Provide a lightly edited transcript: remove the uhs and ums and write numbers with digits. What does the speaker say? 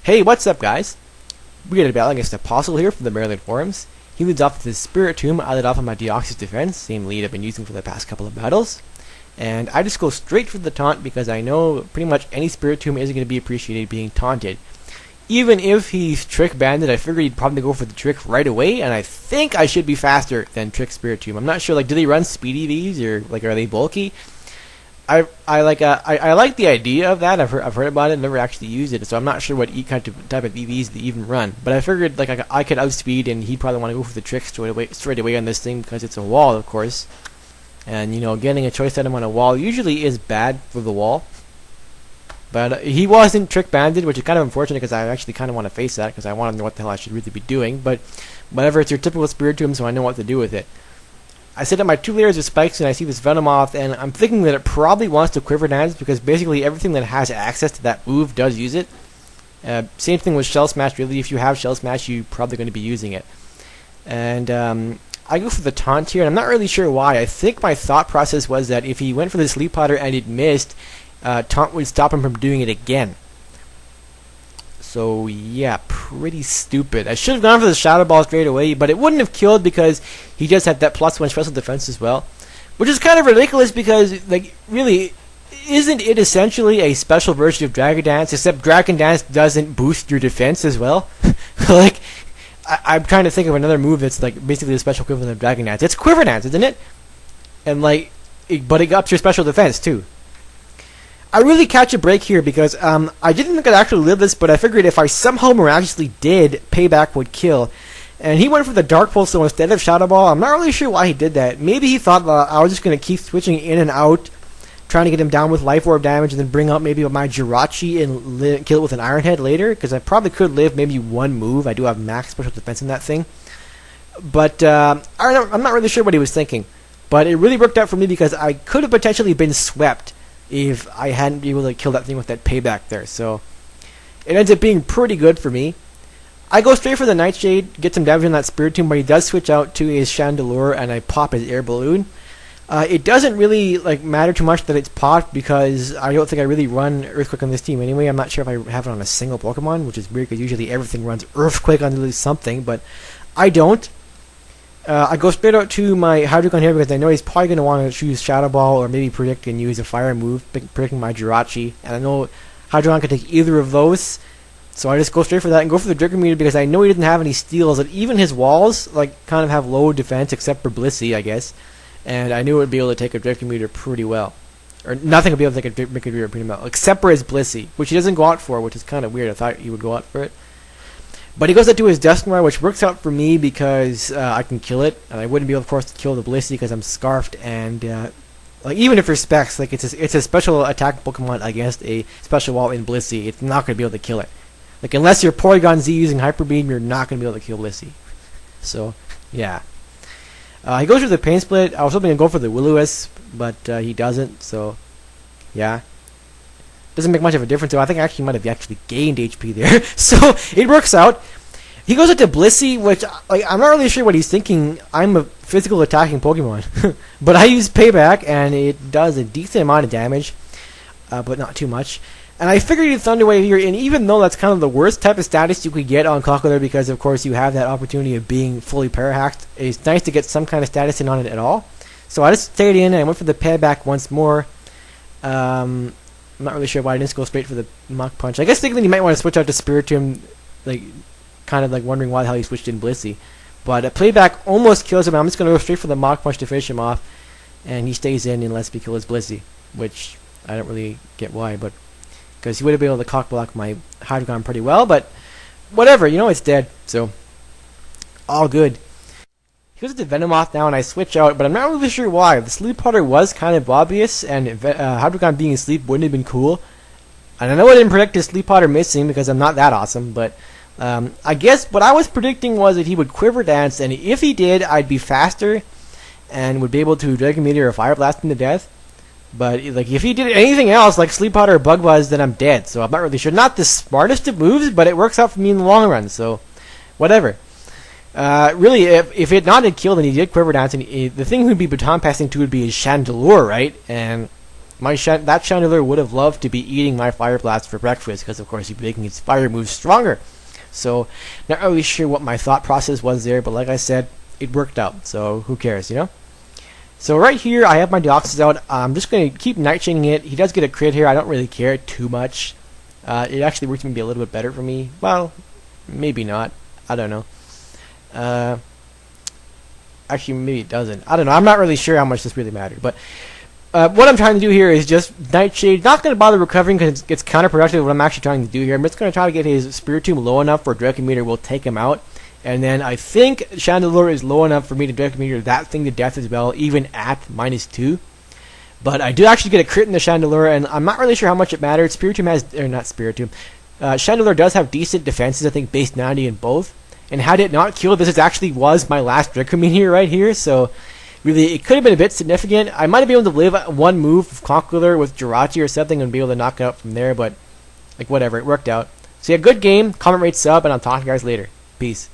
Hey, what's up, guys? We got a battle against Apostle here from the Maryland forums. He leads off with his Spirit Tomb. I lead off on my Deoxys defense, same lead I've been using for the past couple of battles. And I just go straight for the taunt because I know pretty much any Spirit Tomb isn't going to be appreciated being taunted. Even if he's Trick Bandit, I figured he'd probably go for the trick right away, and I think I should be faster than Trick Spirit Tomb. I'm not sure, like, do they run speedy these, or like are they bulky? I like the idea of that. I've heard about it, never actually used it, so I'm not sure what type of EVs they even run. But I figured like I could outspeed, and he'd probably want to go for the trick straight away on this thing because it's a wall, of course. And you know, getting a choice item on a wall usually is bad for the wall. But he wasn't Trick Banded, which is kind of unfortunate because I actually kind of want to face that because I want to know what the hell I should really be doing. But whatever, it's your typical Spirit Tomb, so I know what to do with it. I set up my 2 layers of spikes and I see this Venomoth, and I'm thinking that it probably wants to Quiver Dance because basically everything that has access to that move does use it. Same thing with Shell Smash, really. If you have Shell Smash, you're probably going to be using it. And I go for the taunt here, and I'm not really sure why. I think my thought process was that if he went for the Sleep Powder and it missed, taunt would stop him from doing it again. So yeah, pretty stupid. I should have gone for the Shadow Ball straight away, but it wouldn't have killed because he just had that +1 special defense as well. Which is kind of ridiculous because, like, really, isn't it essentially a special version of Dragon Dance, except Dragon Dance doesn't boost your defense as well? Like, I'm trying to think of another move that's like basically the special equivalent of Dragon Dance. It's Quiver Dance, isn't it? And like, but it ups your special defense too. I really catch a break here because I didn't think I'd actually live this, but I figured if I somehow miraculously did, Payback would kill. And he went for the Dark Pulse, so instead of Shadow Ball, I'm not really sure why he did that. Maybe he thought I was just going to keep switching in and out, trying to get him down with Life Orb damage, and then bring out maybe my Jirachi and kill it with an Iron Head later, because I probably could live maybe one move. I do have max special defense in that thing. But I'm not really sure what he was thinking. But it really worked out for me because I could have potentially been swept if I hadn't been able to kill that thing with that Payback there. So it ends up being pretty good for me. I go straight for the Nightshade, get some damage on that Spirit Tomb, but he does switch out to his Chandelure, and I pop his Air Balloon. It doesn't really like matter too much that it's popped because I don't think I really run Earthquake on this team anyway. I'm not sure if I have it on a single Pokemon, which is weird because usually everything runs Earthquake on at least something, but I don't. I go straight out to my Hydreigon here because I know he's probably going to want to choose Shadow Ball or maybe predict and use a fire move, predicting my Jirachi. And I know Hydreigon can take either of those, so I just go straight for that and go for the Draco Meter because I know he doesn't have any steals, and even his walls like kind of have low defense except for Blissey, I guess. And I knew it would be able to take a Draco Meter pretty well. Or nothing would be able to take a Draco Meter pretty well, except for his Blissey, which he doesn't go out for, which is kind of weird. I thought he would go out for it. But he goes out to his Dusknoir, which works out for me because I can kill it, and I wouldn't be able, of course, to kill the Blissey because I'm Scarfed, and like even if respects, like it's a special attack Pokemon against a special wall in Blissey, it's not going to be able to kill it. Like unless you're Porygon Z using Hyper Beam, you're not going to be able to kill Blissey. So yeah, he goes for the Pain Split. I was hoping to go for the Will-O-Wisp, but he doesn't. So yeah. Doesn't make much of a difference, though. I think I actually might have actually gained HP there. So it works out. He goes into Blissey, which like I'm not really sure what he's thinking. I'm a physical attacking Pokemon. But I use Payback, and it does a decent amount of damage, but not too much. And I figured he'd Thunder Wave here, and even though that's kind of the worst type of status you could get on Crocodile, because of course you have that opportunity of being fully Parahacked, it's nice to get some kind of status in on it at all. So I just stayed in, and I went for the Payback once more. I'm not really sure why I didn't go straight for the Mach Punch. I guess thinking he might want to switch out to Spirit Tomb, like, kind of like wondering why the hell he switched in Blissey. But Playback almost kills him. I'm just going to go straight for the Mach Punch to finish him off, and he stays in and lets me kill his Blissey, which I don't really get why, but because he would have been able to cock block my Hydreigon pretty well, but whatever, you know, it's dead, so all good. He goes to Venomoth now, and I switch out, but I'm not really sure why. The Sleep Powder was kind of obvious, and Hydreigon being asleep wouldn't have been cool. And I know I didn't predict his Sleep Powder missing because I'm not that awesome, but I guess what I was predicting was that he would Quiver Dance, and if he did, I'd be faster and would be able to Dragon Meteor or Fire Blast him to death. But like if he did anything else, like Sleep Powder or Bug Buzz, then I'm dead. So I'm not really sure. Not the smartest of moves, but it works out for me in the long run, so whatever. Really, if it not had killed and he did Quiver Dance, and the thing he'd be baton passing to would be his Chandelure, right? And that Chandelure would have loved to be eating my Fire Blast for breakfast, because of course he'd be making its fire moves stronger. So, not really sure what my thought process was there, but like I said, it worked out, so who cares, you know? So right here, I have my Deoxys out. I'm just going to keep Nightshading it. He does get a crit here. I don't really care too much. It actually works maybe a little bit better for me. Well, maybe not. I don't know. Actually, maybe it doesn't. I don't know. I'm not really sure how much this really mattered, but what I'm trying to do here is just Nightshade. Not going to bother recovering because it's counterproductive what I'm actually trying to do here. I'm just going to try to get his Spiritomb low enough where Dracometer will take him out. And then I think Chandelure is low enough for me to Dracometer that thing to death as well, even at -2. But I do actually get a crit in the Chandelure, and I'm not really sure how much it mattered. Spiritomb has, or not Spiritomb, Chandelure does have decent defenses, I think base 90 in both. And had it not killed, this actually was my last Dracometer right here, so really it could have been a bit significant. I might have been able to live one move of Conkeler with Jirachi or something and be able to knock it out from there, but like whatever, it worked out. So yeah, good game, comment, rate, sub, and I'll talk to you guys later. Peace.